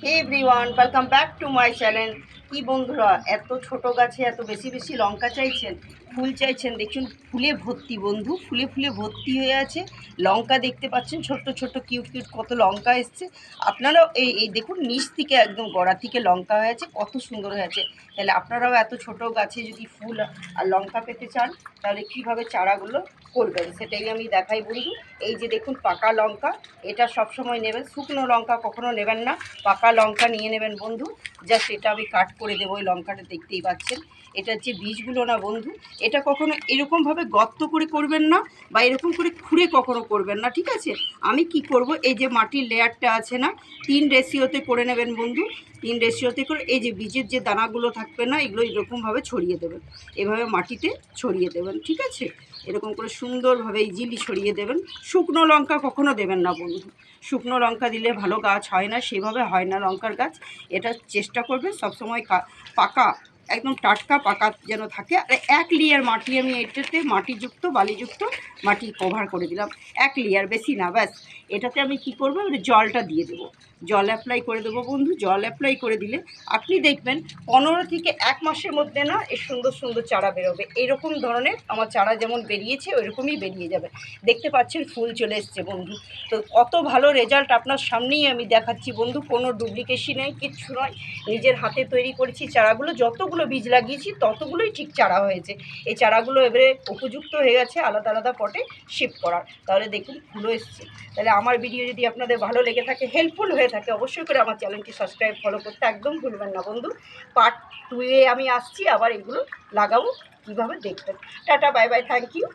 Hey everyone, welcome back to my channel. কি বন্ধুরা, এত ছোট গাছে এত বেশি বেশি লঙ্কা চাইছেন, ফুল চাইছেন। দেখুন ফুলে ভর্তি বন্ধু, ফুলে ফুলে ভর্তি হয়ে আছে। লঙ্কা দেখতে পাচ্ছেন, ছোট্ট ছোট্ট কিউট কিউট কত লঙ্কা এসছে। আপনারাও এই এই দেখুন, নিচ থেকে একদম গোড়া থেকে লঙ্কা হয়ে আছে, কত সুন্দর হয়ে আছে। তাহলে আপনারাও এত ছোট গাছে যদি ফুল আর লঙ্কা পেতে চান, তাহলে কিভাবে চারাগুলো করবেন সেটাই আমি দেখাই বন্ধু। এই যে দেখুন পাকা লঙ্কা, এটা সবসময় নেবেন, শুকনো লঙ্কা কখনো নেবেন না, পাকা লঙ্কা নিয়ে নেবেন বন্ধু। জাস্ট এটা আমি কাট করে দেবো, ওই লঙ্কাটা দেখতেই পাচ্ছেন। এটার যে বীজগুলো না বন্ধু, এটা কখনো এরকমভাবে গর্ত করে করবেন না, বা এরকম করে খুঁড়ে কখনো করবেন না, ঠিক আছে? আমি কি করব, এই যে মাটির লেয়ারটা আছে না, 3 রেশিওতে করে নেবেন বন্ধু। 3 রেশিওতে করে এই যে বীজের যে দানাগুলো থাকবে না, এগুলো এরকমভাবে ছড়িয়ে দেবেন, এভাবে মাটিতে ছড়িয়ে দেবেন, ঠিক আছে? এরকম করে সুন্দরভাবে ইজিলি ছড়িয়ে দেবেন। শুকনো লঙ্কা কখনো দেবেন না বন্ধু, শুকনো লঙ্কা দিলে ভালো গাছ হয় না, সেভাবে হয় না লঙ্কার গাছ। এটা চেষ্টা করবে সবসময় পাকা, একদম টাটকা পাকা যেন থাকে। আর 1 লেয়ার মাটি আমি এটাতে মাটিযুক্ত বালিযুক্ত মাটি কভার করে দিলাম, 1 লেয়ার, বেশি না, ব্যাস। এটাতে আমি কি করবো, জলটা দিয়ে দেবো, জল অ্যাপ্লাই করে দেবো বন্ধু। জল অ্যাপ্লাই করে দিলে আপনি দেখবেন 15 থেকে 1 মাসের মধ্যে না এই সুন্দর সুন্দর চারা বেরোবে। এইরকম ধরনের আমার চারা যেমন বেরিয়েছে ওইরকমই বেরিয়ে যাবে। দেখতে পাচ্ছেন ফুল চলে এসছে বন্ধু। তো কত ভালো রেজাল্ট আপনার সামনেই আমি দেখাচ্ছি বন্ধু, কোনো ডুপ্লিকেশি নেই, কিচ্ছু নয়। নিজের হাতে তৈরি করেছি চারাগুলো, যতগুলো বীজ লাগিয়েছি ততগুলোই ঠিক চারা হয়েছে। এই চারাগুলো এবারে উপযুক্ত হয়ে গেছে আলাদা আলাদা পটে শিফট করার। তাহলে দেখুন ফুলও এসছে। তাহলে আমার ভিডিও যদি আপনাদের ভালো লেগে থাকে, হেল্পফুল হয়ে থাকে, অবশ্যই করে আমার চ্যানেলটি সাবস্ক্রাইব ফলো করতে একদম ভুলবেন না বন্ধু। পার্ট 2 এ আমি আসছি, আবার এগুলো লাগাবো কীভাবে দেখবেন। Tata, bye bye, thank you.